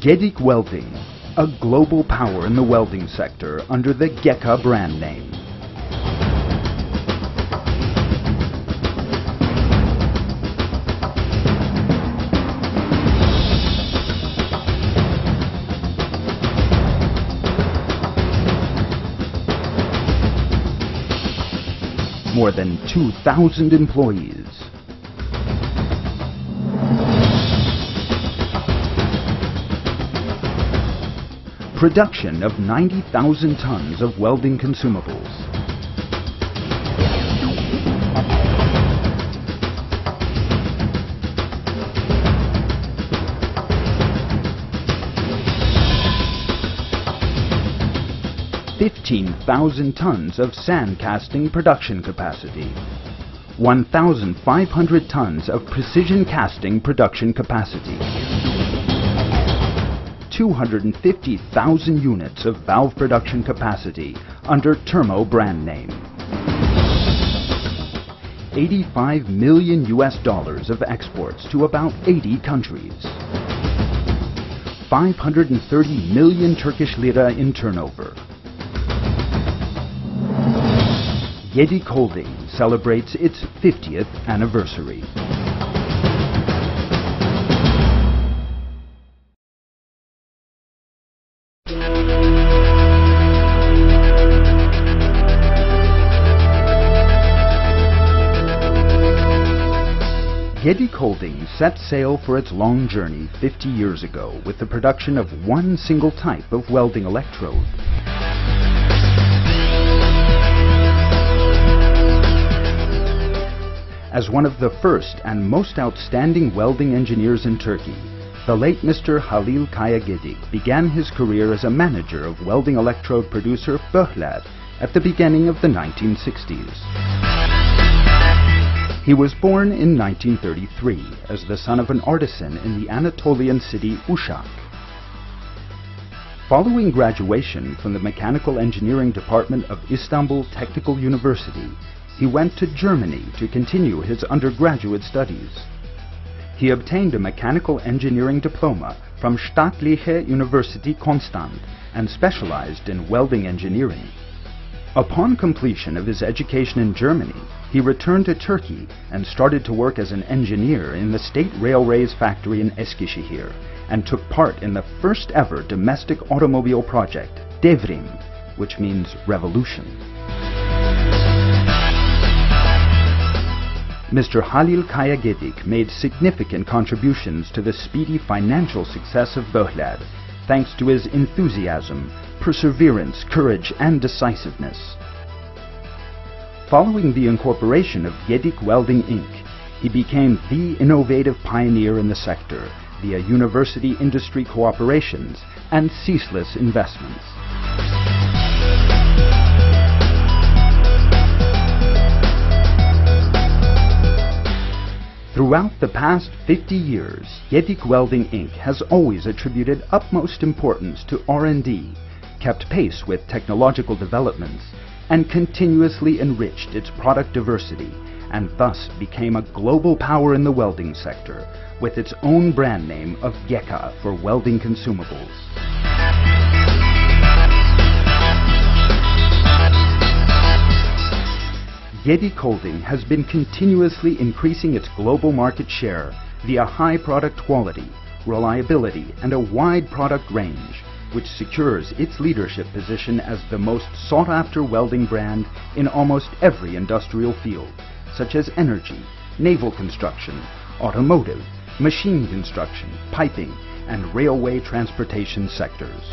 Gedik Welding, a global power in the welding sector under the GEKA brand name. More than 2,000 employees. Production of 90,000 tons of welding consumables. $15,000 tons of sand casting production capacity. 1,500 tons of precision casting production capacity. 250,000 units of valve production capacity under Thermo brand name. $85 million of exports to about 80 countries. 530 million Turkish lira in turnover. Gedik Holding celebrates its 50th anniversary. Gedik Holding set sail for its long journey 50 years ago with the production of one single type of welding electrode. As one of the first and most outstanding welding engineers in Turkey, the late Mr. Halil Kaya Gedik began his career as a manager of welding electrode producer Böhler at the beginning of the 1960s. He was born in 1933 as the son of an artisan in the Anatolian city Uşak. Following graduation from the Mechanical Engineering Department of Istanbul Technical University, he went to Germany to continue his undergraduate studies. He obtained a mechanical engineering diploma from Staatliche University Konstanz and specialized in welding engineering. Upon completion of his education in Germany, he returned to Turkey and started to work as an engineer in the State Railways factory in Eskişehir and took part in the first ever domestic automobile project, Devrim, which means revolution. Mr. Halil Kaya Gedik made significant contributions to the speedy financial success of Böhler, thanks to his enthusiasm, perseverance, courage, and decisiveness. Following the incorporation of Gedik Welding INC, he became the innovative pioneer in the sector via university industry cooperations and ceaseless investments. Throughout the past 50 years, Gedik Welding INC has always attributed utmost importance to R&D, kept pace with technological developments, and continuously enriched its product diversity, and thus became a global power in the welding sector, with its own brand name of GEKA for welding consumables. Gedik Holding has been continuously increasing its global market share via high product quality, reliability, and a wide product range, which secures its leadership position as the most sought-after welding brand in almost every industrial field, such as energy, naval construction, automotive, machine construction, piping, and railway transportation sectors.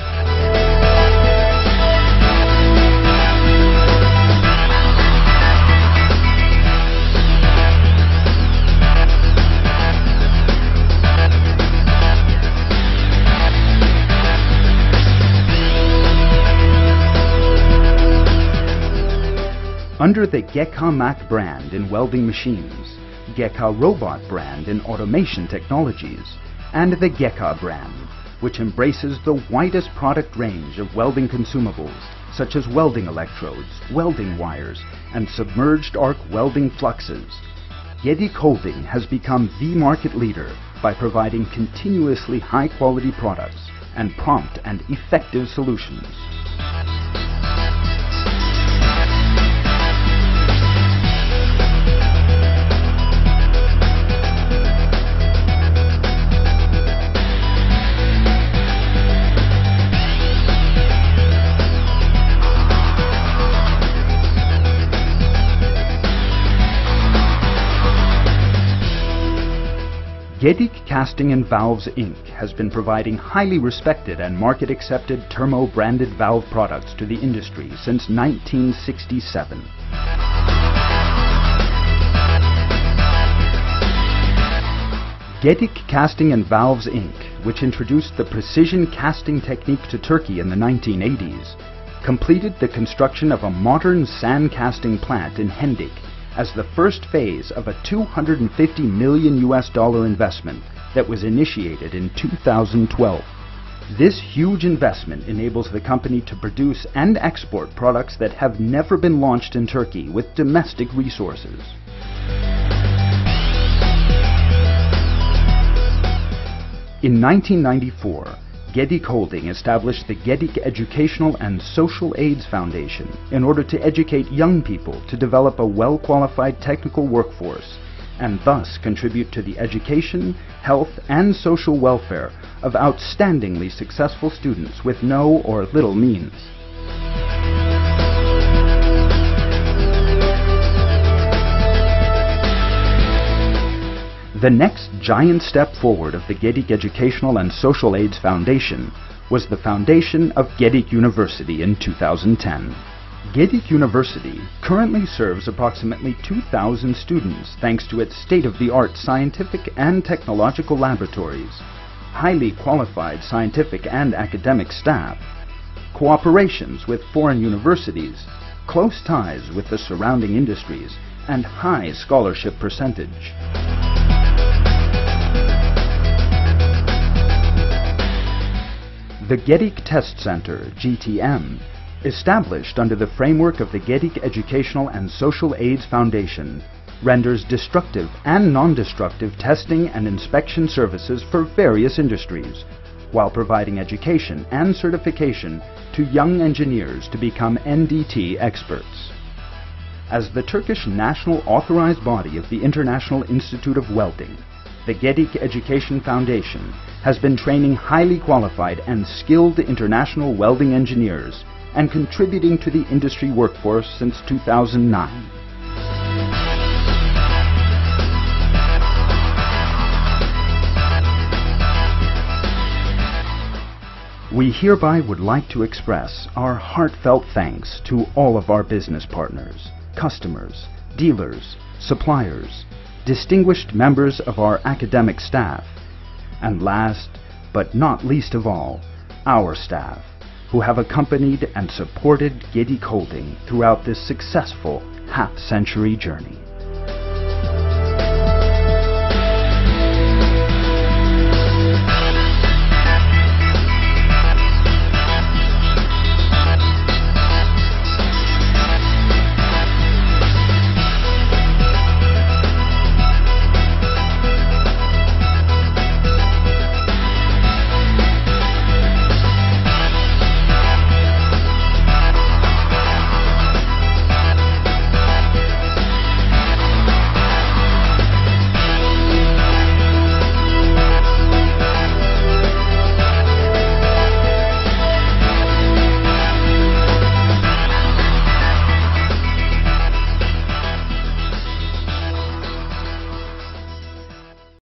Under the GEKA Mac brand in welding machines, GEKA Robot brand in automation technologies, and the GEKA brand, which embraces the widest product range of welding consumables, such as welding electrodes, welding wires, and submerged arc welding fluxes. Gedik Holding has become the market leader by providing continuously high-quality products and prompt and effective solutions. Gedik Casting and Valves Inc. has been providing highly respected and market-accepted Thermo-branded valve products to the industry since 1967. Gedik Casting and Valves Inc., which introduced the precision casting technique to Turkey in the 1980s, completed the construction of a modern sand casting plant in Gedik as the first phase of a $250 million investment that was initiated in 2012. This huge investment enables the company to produce and export products that have never been launched in Turkey with domestic resources. In 1994, Gedik Holding established the Gedik Educational and Social AIDS Foundation in order to educate young people to develop a well-qualified technical workforce and thus contribute to the education, health, and social welfare of outstandingly successful students with no or little means. The next giant step forward of the Gedik Educational and Social AIDS Foundation was the foundation of Gedik University in 2010. Gedik University currently serves approximately 2,000 students thanks to its state-of-the-art scientific and technological laboratories, highly qualified scientific and academic staff, cooperations with foreign universities, close ties with the surrounding industries, and high scholarship percentage. The Gedik Test Center, GTM, established under the framework of the Gedik Educational and Social AIDS Foundation, renders destructive and non-destructive testing and inspection services for various industries, while providing education and certification to young engineers to become NDT experts. As the Turkish national authorized body of the International Institute of Welding, the Gedik Education Foundation has been training highly qualified and skilled international welding engineers and contributing to the industry workforce since 2009. We hereby would like to express our heartfelt thanks to all of our business partners, customers, dealers, suppliers, distinguished members of our academic staff, and last but not least of all, our staff, who have accompanied and supported Gedik Holding throughout this successful half-century journey.